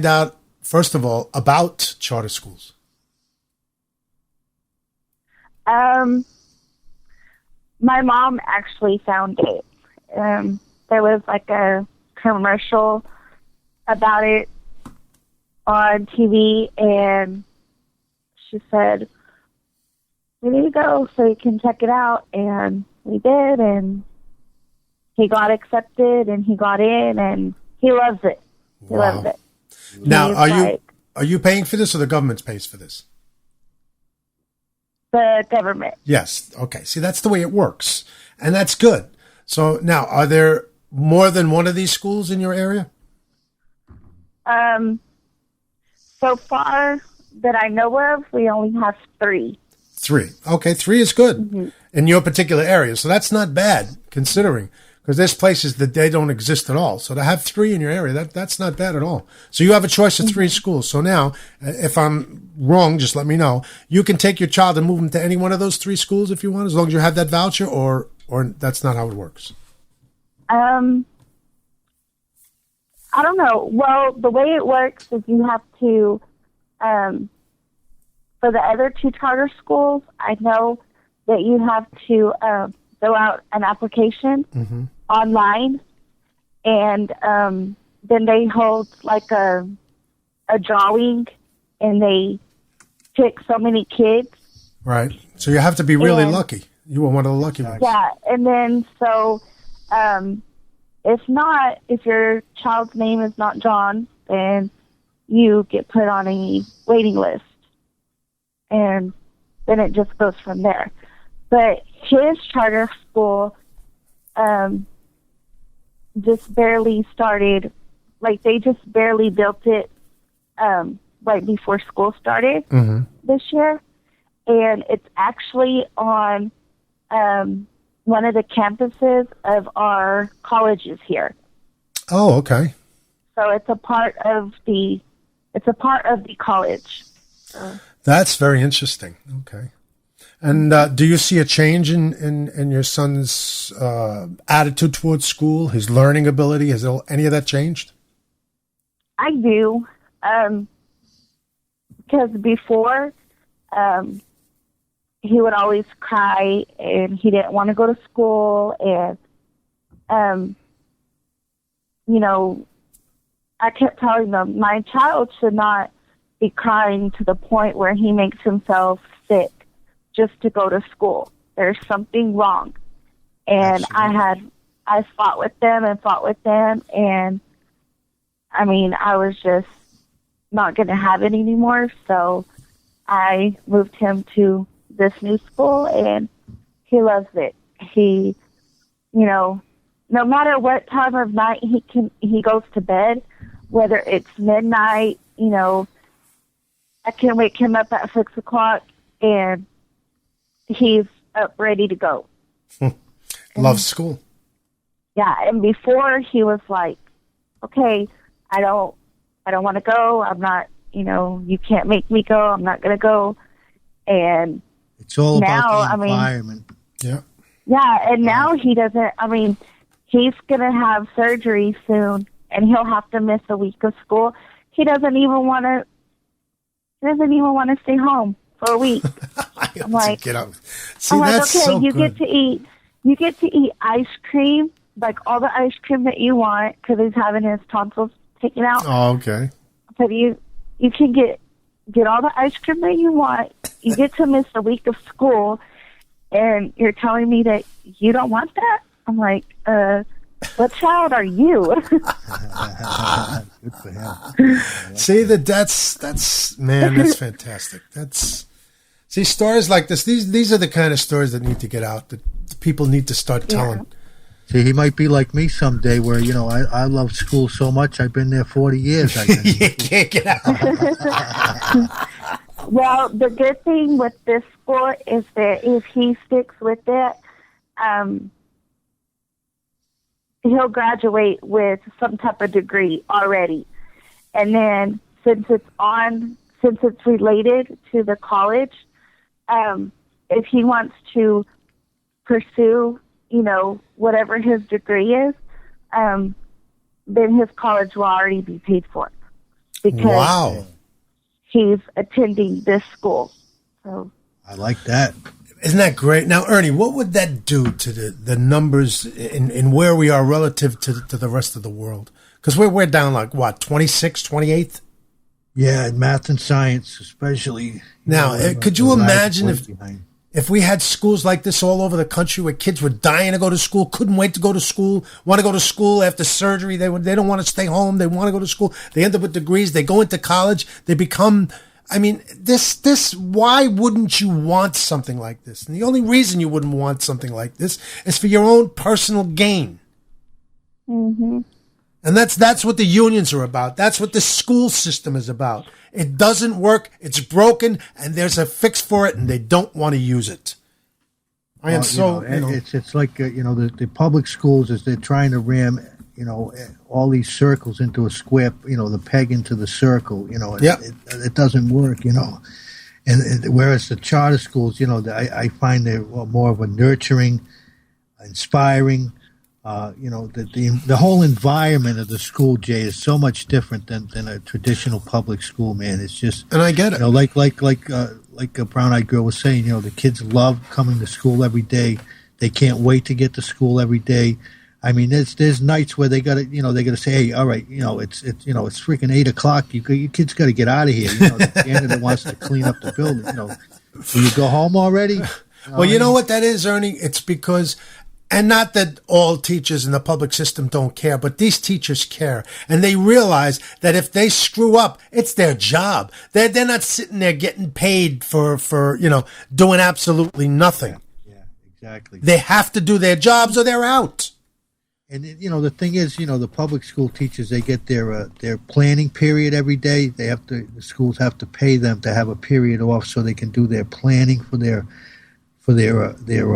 out, first of all, about charter schools? My mom actually found it. There was like a commercial about it on TV, and she said, we need to go so you can check it out. And we did, and he got accepted, and he got in, and he loves it. He loves it. Now, are you paying for this, or the government pays for this? The government. Yes. Okay. See, that's the way it works, and that's good. So now, are there more than one of these schools in your area? So far that I know of, we only have 3. 3. Okay, 3 is good in your particular area. So that's not bad considering, because there's places that they don't exist at all. So to have 3 in your area, that's not bad at all. So you have a choice of 3 schools. So now, if I'm wrong, just let me know. You can take your child and move them to any one of those 3 schools if you want, as long as you have that voucher, or that's not how it works. I don't know. Well, the way it works is you have to, for the other 2 charter schools, I know that you have to fill out an application online, and then they hold like a drawing, and they pick so many kids. Right. So you have to be really lucky. You were one of the lucky ones. Yeah, and then so if your child's name is not John, then you get put on a waiting list, and then it just goes from there. But his charter school just barely started, like they just barely built it right before school started this year, and it's actually on one of the campuses of our colleges here. Oh, okay. So it's a part of the college. So. That's very interesting. Okay. And do you see a change in your son's attitude towards school, his learning ability? Has any of that changed? I do. Because before, he would always cry, and he didn't want to go to school, and I kept telling them, my child should not be crying to the point where he makes himself sick just to go to school. There's something wrong. And I fought with them, and I mean, I was just not going to have it anymore, so I moved him to this new school, and he loves it. He, no matter what time of night he goes to bed, whether it's midnight, I can wake him up at 6 o'clock, and he's up ready to go. Loves school. Yeah, and before he was like, okay, I don't want to go. I'm not, you can't make me go. I'm not going to go. And it's all now, about the environment. Yeah. Yeah, and now he doesn't, he's going to have surgery soon, and he'll have to miss a week of school. He doesn't even want to stay home for a week. I'm like, get up. See, that's okay, so you good. get to eat ice cream, like all the ice cream that you want, because he's having his tonsils taken out. Oh, okay. But you can get all the ice cream that you want. You get to miss a week of school, and you're telling me that you don't want that? I'm like, what child are you? Good for him. See, that's fantastic. See, stories like this, these are the kind of stories that need to get out, that people need to start telling. See, he might be like me someday where, I love school so much. I've been there 40 years. You can't get out. Well, the good thing with this school is that if he sticks with it, he'll graduate with some type of degree already. And then since it's related to the college, if he wants to pursue, whatever his degree is, then his college will already be paid for. because wow. he's attending this school. So I like that. Isn't that great? Now, Ernie, what would that do to the numbers in where we are relative to the rest of the world? Because we're down like, what, 26th, 28th? Yeah, in math and science, especially. Now, could you imagine if we had schools like this all over the country where kids were dying to go to school, couldn't wait to go to school, want to go to school after surgery, they don't want to stay home, they want to go to school, they end up with degrees, they go into college, they become, I mean, why wouldn't you want something like this? And the only reason you wouldn't want something like this is for your own personal gain. Mm-hmm. And that's what the unions are about. That's what the school system is about. It doesn't work. It's broken, and there's a fix for it, and they don't want to use it. It's like the public schools is they're trying to ram all these circles into a square. The peg into the circle. It doesn't work. And whereas the charter schools, I find they're more of a nurturing, inspiring. The whole environment of the school, Jay, is so much different than a traditional public school, man. It's just, and I get it. Like a brown-eyed girl was saying, the kids love coming to school every day. They can't wait to get to school every day. I mean, there's nights where they gotta say, hey, all right, it's freaking 8:00. You kids got to get out of here. The janitor wants to clean up the building. Will you go home already? Well, you know what that is, Ernie? It's because. And not that all teachers in the public system don't care, but these teachers care. And they realize that if they screw up, it's their job. They're not sitting there getting paid for doing absolutely nothing. Yeah, exactly. They have to do their jobs or they're out. And, the thing is, the public school teachers, they get their planning period every day. The schools have to pay them to have a period off so they can do their planning for their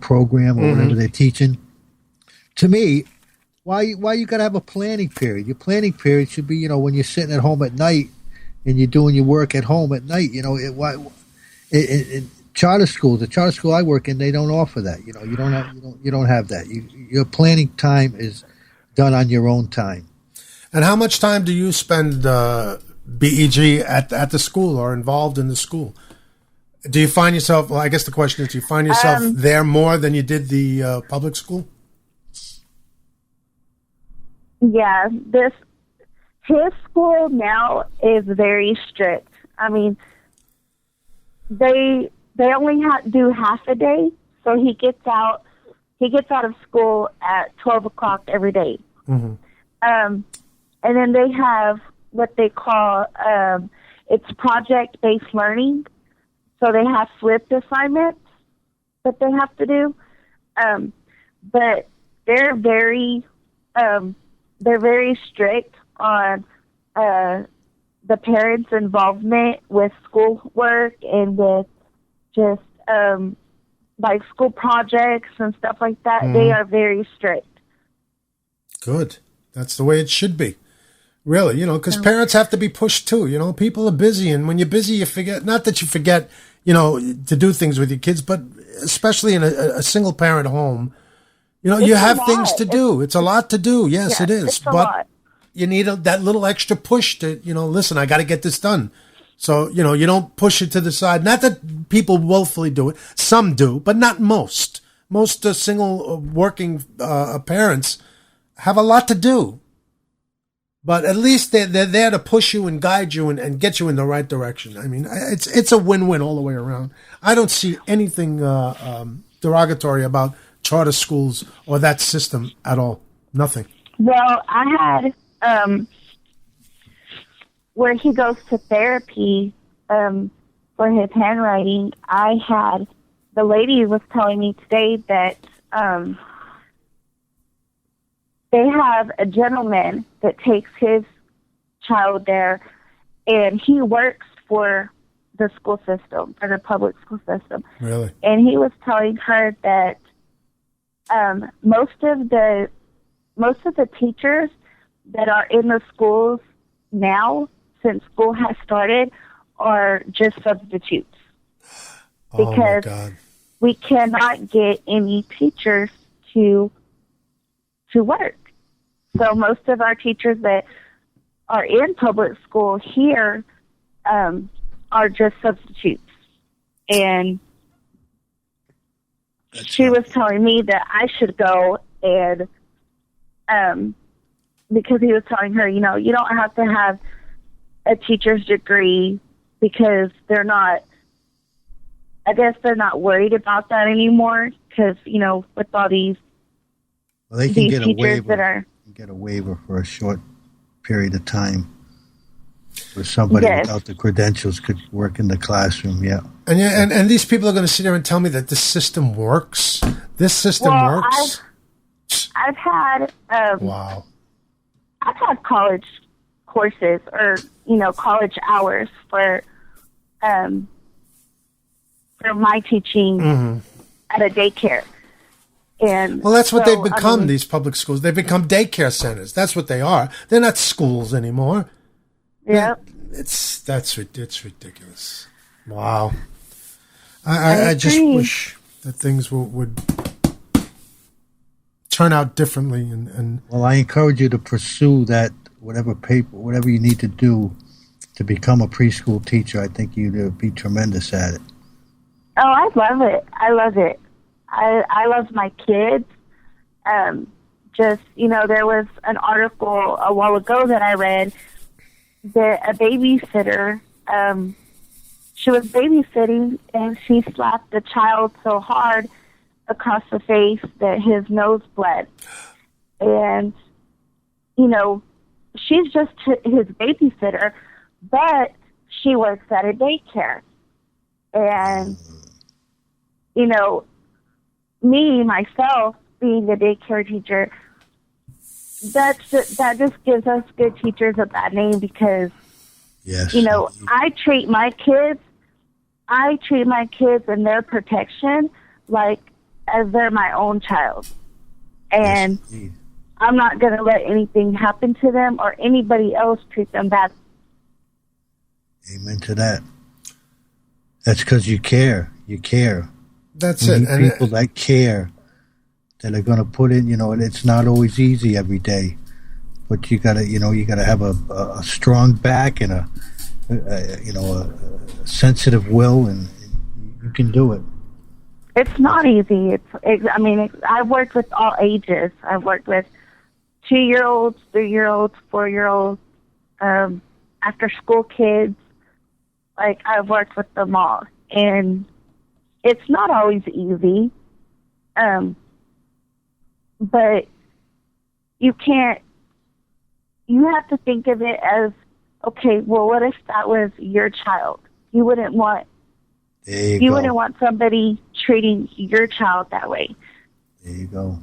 program or whatever they're teaching. To me, why you got to have a planning period? Your planning period should be, when you're sitting at home at night and you're doing your work at home at night. Charter schools, the charter school I work in, they don't offer that. You don't have that. Your planning time is done on your own time. And how much time do you spend BEG at the school or involved in the school? Do you find yourself, well, I guess the question is, do you find yourself there more than you did the public school? Yeah, his school now is very strict. I mean, they only do half a day, so he gets out of school at 12:00 every day. Mm-hmm. And then they have what they call it's project-based learning. So they have flipped assignments that they have to do, but they're very strict on the parents' involvement with schoolwork and with just like school projects and stuff like that. Mm-hmm. They are very strict. Good. That's the way it should be. Really, because parents have to be pushed too. People are busy, and when you're busy, you forget. Not that you forget, to do things with your kids, but especially in a single parent home, you have things to do. It's a lot to do. Yes, it is. But you need that little extra push to, listen, I got to get this done. So, you don't push it to the side. Not that people willfully do it. Some do, but not most. Most single working parents have a lot to do. But at least they're there to push you and guide you and get you in the right direction. I mean, it's a win-win all the way around. I don't see anything derogatory about charter schools or that system at all. Nothing. Well, I had where he goes to therapy for his handwriting. The lady was telling me today that they have a gentleman that takes his child there, and he works for the school system, for the public school system. Really? And he was telling her that most of the teachers that are in the schools now, since school has started, are just substitutes. Because we cannot get any teachers to work. So most of our teachers that are in public school here are just substitutes. And she was telling me that I should go and, because he was telling her, you don't have to have a teacher's degree because they're not worried about that anymore because, with all these they can get a waiver. That are, get a waiver for a short period of time where somebody without the credentials could work in the classroom. Yeah. And these people are going to sit there and tell me that this system works. This system works. I've had wow. I've had college courses or college hours for my teaching at a daycare. And well, that's what they've become. These public schools, they've become daycare centers. That's what they are. They're not schools anymore. Yeah, it's ridiculous. Wow. I just wish that things would turn out differently. And well, I encourage you to pursue that whatever you need to do to become a preschool teacher. I think you'd be tremendous at it. Oh, I love it. I love my kids. There was an article a while ago that I read that a babysitter, she was babysitting and she slapped the child so hard across the face that his nose bled. And, she's just his babysitter, but she works at a daycare. And, me, myself, being a daycare teacher, that just gives us good teachers a bad name because, I treat my kids and their protection as they're my own child. And I'm not going to let anything happen to them or anybody else treat them bad. Amen to that. That's because you care. You care. That's you it. Need people that care, that are going to put in, and it's not always easy every day, but you got to have a strong back and a sensitive will, and you can do it. It's not easy. I've worked with all ages. I've worked with 2-year-olds, 3-year-olds, 4-year-olds, after school kids. I've worked with them all, and it's not always easy. But you have to think of it as, okay, well, what if that was your child? You wouldn't want somebody treating your child that way. There you go.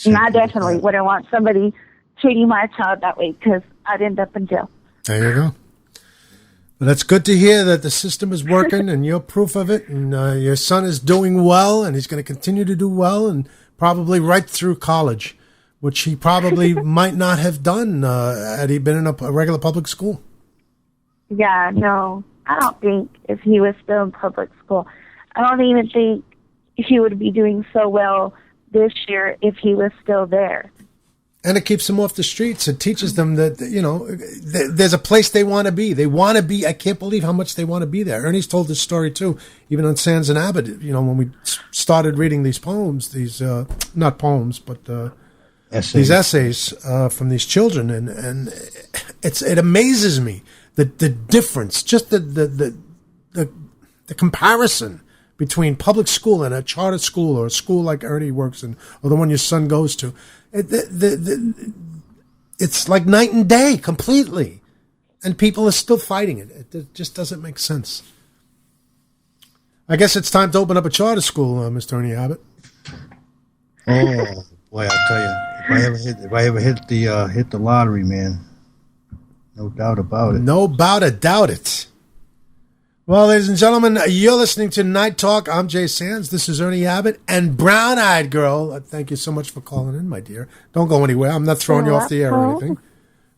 And I definitely wouldn't want somebody treating my child that way because I'd end up in jail. There you go. But that's good to hear that the system is working and you're proof of it. And your son is doing well, and he's going to continue to do well, and probably right through college, which he probably might not have done had he been in a regular public school. Yeah, no, I don't think if he was still in public school. I don't even think he would be doing so well this year if he was still there. And it keeps them off the streets. It teaches them that, there's a place they want to be. They want to be. I can't believe how much they want to be there. Ernie's told this story, too, even on Sands and Abbott. When we started reading these poems, not poems, but these essays from these children. And it amazes me, the difference, just the comparison between public school and a charter school or a school like Ernie works in, or the one your son goes to. It's like night and day completely, and people are still fighting it. It just doesn't make sense. I guess it's time to open up a charter school, Mr. Ernie Abbott. Oh boy, I'll tell you, if I ever hit the lottery, man, no doubt about it. No doubt it. Well, ladies and gentlemen, you're listening to Night Talk. I'm Jay Sands. This is Ernie Abbott and Brown Eyed Girl. Thank you so much for calling in, my dear. Don't go anywhere. I'm not throwing you off the air or anything.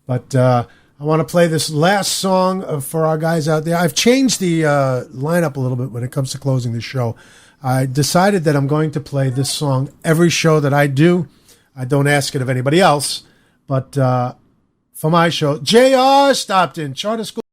But I want to play this last song for our guys out there. I've changed the lineup a little bit when it comes to closing the show. I decided that I'm going to play this song every show that I do. I don't ask it of anybody else. But for my show. JR stopped in. Charter school.